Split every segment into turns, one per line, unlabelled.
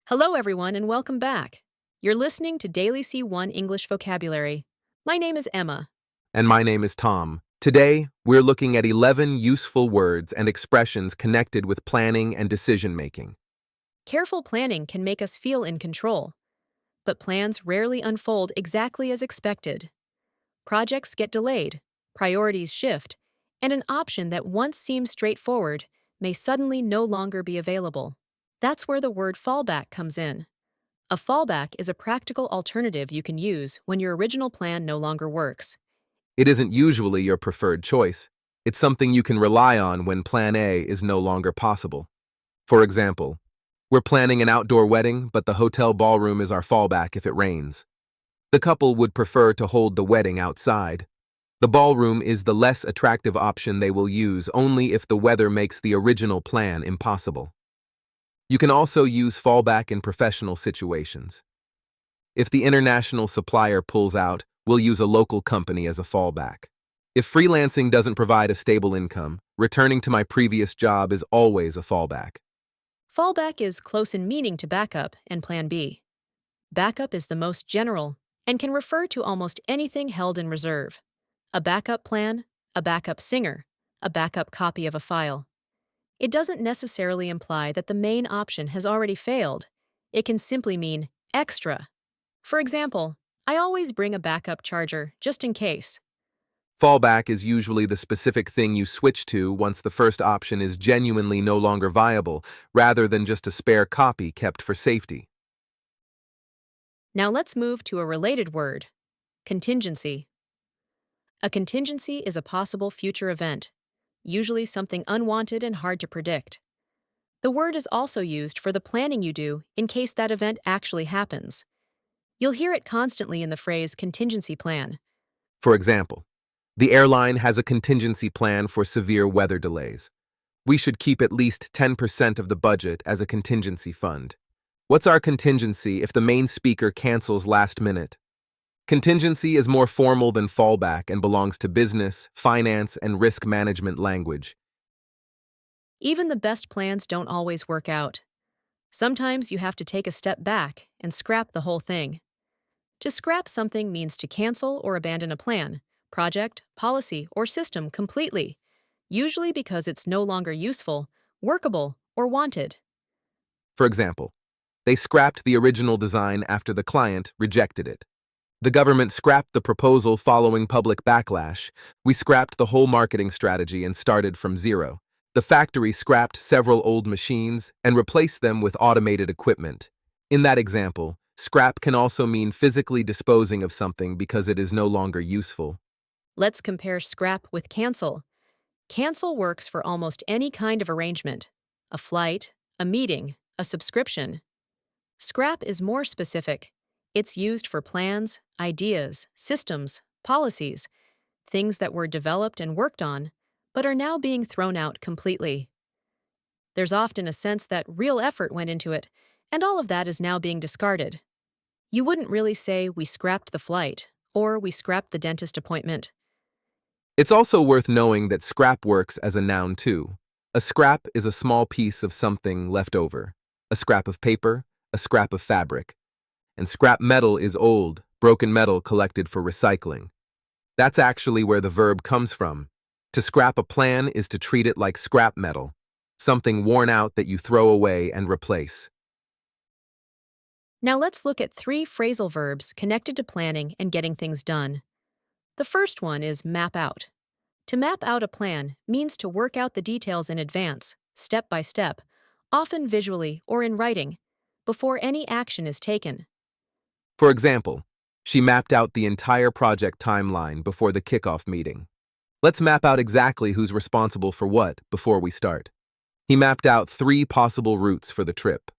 Hello, everyone, and welcome back. You're listening to Daily C1 English Vocabulary. My name is Emma.
And my name is Tom. Today, we're looking at 11 useful words and expressions connected with planning and decision-making.
Careful planning can make us feel in control, but plans rarely unfold exactly as expected. Projects get delayed, priorities shift, and an option that once seemed straightforward may suddenly no longer be available. That's where the word fallback comes in. A fallback is a practical alternative you can use when your original plan no longer works.
It isn't usually your preferred choice. It's something you can rely on when Plan A is no longer possible. For example, we're planning an outdoor wedding, but the hotel ballroom is our fallback if it rains. The couple would prefer to hold the wedding outside. The ballroom is the less attractive option they will use only if the weather makes the original plan impossible. You can also use fallback in professional situations. If the international supplier pulls out, we'll use a local company as a fallback. If freelancing doesn't provide a stable income, returning to my previous job is always a fallback.
Fallback is close in meaning to backup and Plan B. Backup is the most general and can refer to almost anything held in reserve. A backup plan, a backup singer, a backup copy of a file. It doesn't necessarily imply that the main option has already failed. It can simply mean extra. For example, I always bring a backup charger just in case.
Fallback is usually the specific thing you switch to once the first option is genuinely no longer viable, rather than just a spare copy kept for safety.
Now let's move to a related word, contingency. A contingency is a possible future event, usually something unwanted and hard to predict. The word is also used for the planning you do in case that event actually happens. You'll hear it constantly in the phrase contingency plan.
For example, the airline has a contingency plan for severe weather delays. We should keep at least 10% of the budget as a contingency fund. What's our contingency if the main speaker cancels last minute? Contingency is more formal than fallback and belongs to business, finance, and risk management language.
Even the best plans don't always work out. Sometimes you have to take a step back and scrap the whole thing. To scrap something means to cancel or abandon a plan, project, policy, or system completely, usually because it's no longer useful, workable, or wanted.
For example, they scrapped the original design after the client rejected it. The government scrapped the proposal following public backlash. We scrapped the whole marketing strategy and started from zero. The factory scrapped several old machines and replaced them with automated equipment. In that example, scrap can also mean physically disposing of something because it is no longer useful.
Let's compare scrap with cancel. Cancel works for almost any kind of arrangement: a flight, a meeting, a subscription. Scrap is more specific. It's used for plans, ideas, systems, policies, things that were developed and worked on, but are now being thrown out completely. There's often a sense that real effort went into it, and all of that is now being discarded. You wouldn't really say we scrapped the flight, or we scrapped the dentist appointment.
It's also worth knowing that scrap works as a noun too. A scrap is a small piece of something left over. A scrap of paper, a scrap of fabric. And scrap metal is old, broken metal collected for recycling. That's actually where the verb comes from. To scrap a plan is to treat it like scrap metal, something worn out that you throw away and replace.
Now let's look at 3 phrasal verbs connected to planning and getting things done. The first one is map out. To map out a plan means to work out the details in advance, step by step, often visually or in writing, before any action is taken.
For example, she mapped out the entire project timeline before the kickoff meeting. Let's map out exactly who's responsible for what before we start. He mapped out 3 possible routes for the trip.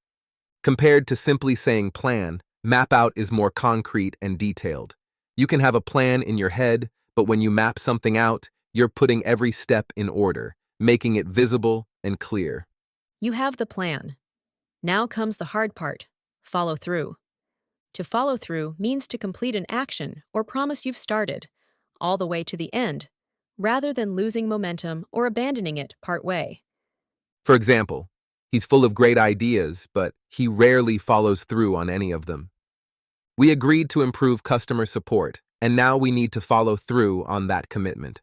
Compared to simply saying plan, map out is more concrete and detailed. You can have a plan in your head, but when you map something out, you're putting every step in order, making it visible and clear.
You have the plan. Now comes the hard part: follow through. To follow through means to complete an action or promise you've started, all the way to the end, rather than losing momentum or abandoning it partway.
For example, He's full of great ideas, but he rarely follows through on any of them. We agreed to improve customer support, and now we need to follow through on that commitment.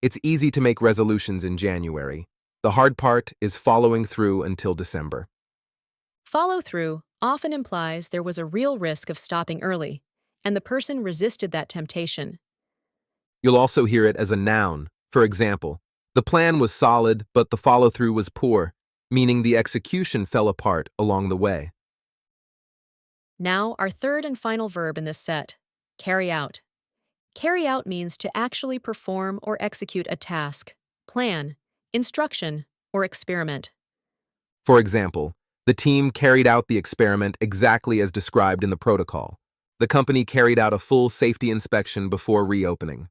It's easy to make resolutions in January. The hard part is following through until December.
Follow through often implies there was a real risk of stopping early, and the person resisted that temptation.
You'll also hear it as a noun. For example, the plan was solid, but the follow-through was poor, meaning the execution fell apart along the way.
Now, our third and final verb in this set, carry out. Carry out means to actually perform or execute a task, plan, instruction, or experiment.
For example, the team carried out the experiment exactly as described in the protocol. The company carried out a full safety inspection before reopening.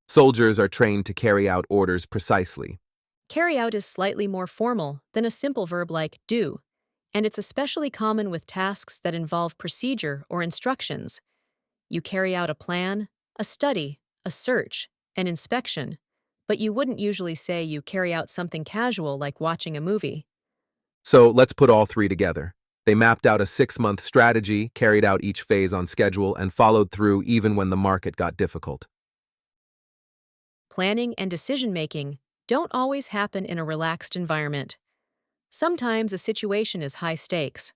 Soldiers are trained to carry out orders precisely.
Carry out is slightly more formal than a simple verb like do, and it's especially common with tasks that involve procedure or instructions. You carry out a plan, a study, a search, an inspection, but you wouldn't usually say you carry out something casual like watching a movie.
So let's put all three together. They mapped out a 6-month strategy, carried out each phase on schedule, and followed through even when the market got difficult.
Planning and decision-making don't always happen in a relaxed environment. Sometimes a situation is high stakes.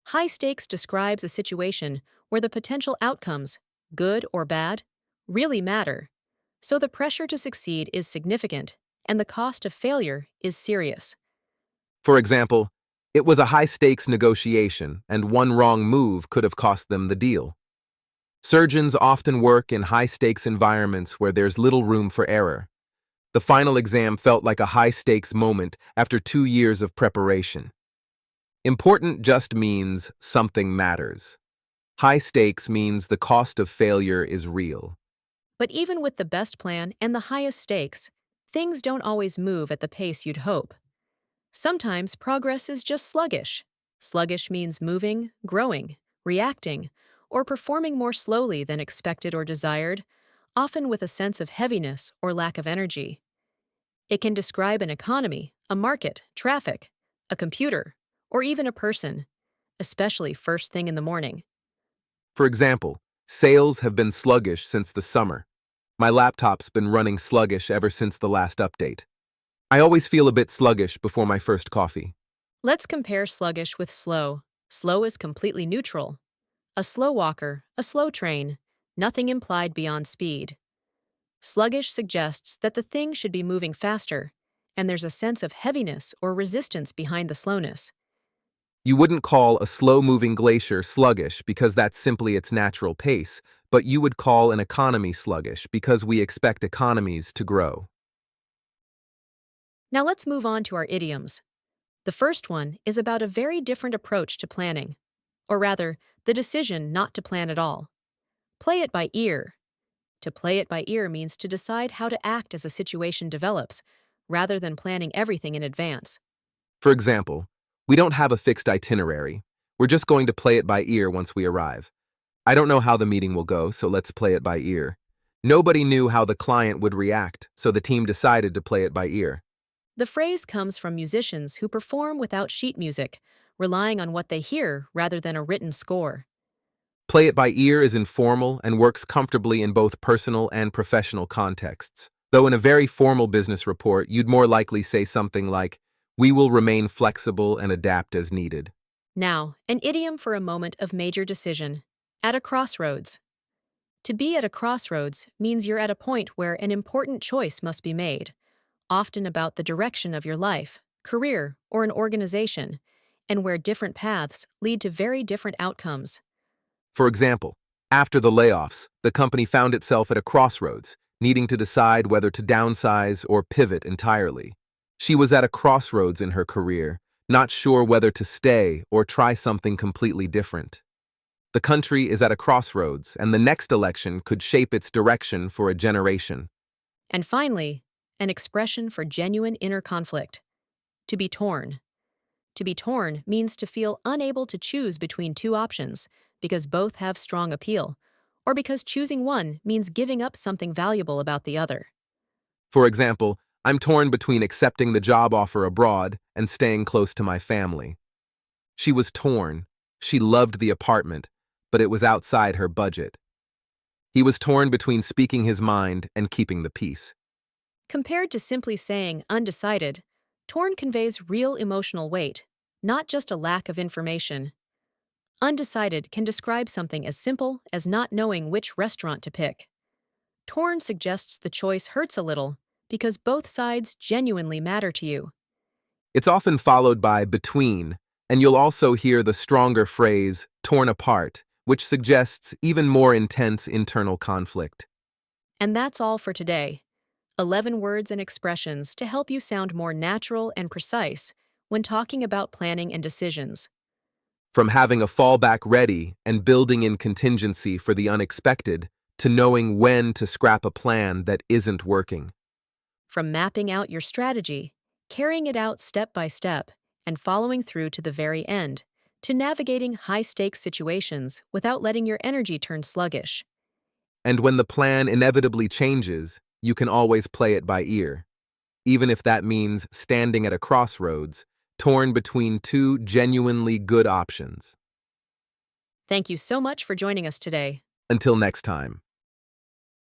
High stakes describes a situation where the potential outcomes, good or bad, really matter. So the pressure to succeed is significant, and the cost of failure is serious.
For example, it was a high-stakes negotiation, and one wrong move could have cost them the deal. Surgeons often work in high-stakes environments where there's little room for error. The final exam felt like a high-stakes moment after 2 years of preparation. Important just means something matters. High stakes means the cost of failure is real.
But even with the best plan and the highest stakes, things don't always move at the pace you'd hope. Sometimes progress is just sluggish. Sluggish means moving, growing, reacting, or performing more slowly than expected or desired, often with a sense of heaviness or lack of energy. It can describe an economy, a market, traffic, a computer, or even a person, especially first thing in the morning.
For example, sales have been sluggish since the summer. My laptop's been running sluggish ever since the last update. I always feel a bit sluggish before my first coffee.
Let's compare sluggish with slow. Slow is completely neutral. A slow walker, a slow train, nothing implied beyond speed. Sluggish suggests that the thing should be moving faster, and there's a sense of heaviness or resistance behind the slowness.
You wouldn't call a slow-moving glacier sluggish because that's simply its natural pace, but you would call an economy sluggish because we expect economies to grow.
Now let's move on to our idioms. The first one is about a very different approach to planning, or rather, the decision not to plan at all. Play it by ear. To play it by ear means to decide how to act as a situation develops, rather than planning everything in advance.
For example, we don't have a fixed itinerary. We're just going to play it by ear once we arrive. I don't know how the meeting will go, so let's play it by ear. Nobody knew how the client would react, so the team decided to play it by ear.
The phrase comes from musicians who perform without sheet music, relying on what they hear rather than a written score.
Play it by ear is informal and works comfortably in both personal and professional contexts. Though in a very formal business report, you'd more likely say something like, "We will remain flexible and adapt as needed."
Now, an idiom for a moment of major decision. At a crossroads. To be at a crossroads means you're at a point where an important choice must be made, often about the direction of your life, career, or an organization, and where different paths lead to very different outcomes.
For example, after the layoffs, the company found itself at a crossroads, needing to decide whether to downsize or pivot entirely. She was at a crossroads in her career, not sure whether to stay or try something completely different. The country is at a crossroads, and the next election could shape its direction for a generation.
And finally, an expression for genuine inner conflict. To be torn. To be torn means to feel unable to choose between two options because both have strong appeal, or because choosing one means giving up something valuable about the other.
For example, I'm torn between accepting the job offer abroad and staying close to my family. She was torn. She loved the apartment, but it was outside her budget. He was torn between speaking his mind and keeping the peace.
Compared to simply saying undecided, torn conveys real emotional weight, not just a lack of information. Undecided can describe something as simple as not knowing which restaurant to pick. Torn suggests the choice hurts a little because both sides genuinely matter to you.
It's often followed by between, and you'll also hear the stronger phrase torn apart, which suggests even more intense internal conflict.
And that's all for today. 11 words and expressions to help you sound more natural and precise when talking about planning and decisions.
From having a fallback ready and building in contingency for the unexpected to knowing when to scrap a plan that isn't working.
From mapping out your strategy, carrying it out step by step, and following through to the very end, to navigating high-stakes situations without letting your energy turn sluggish.
And when the plan inevitably changes, you can always play it by ear, even if that means standing at a crossroads, torn between two genuinely good options.
Thank you so much for joining us today.
Until next time.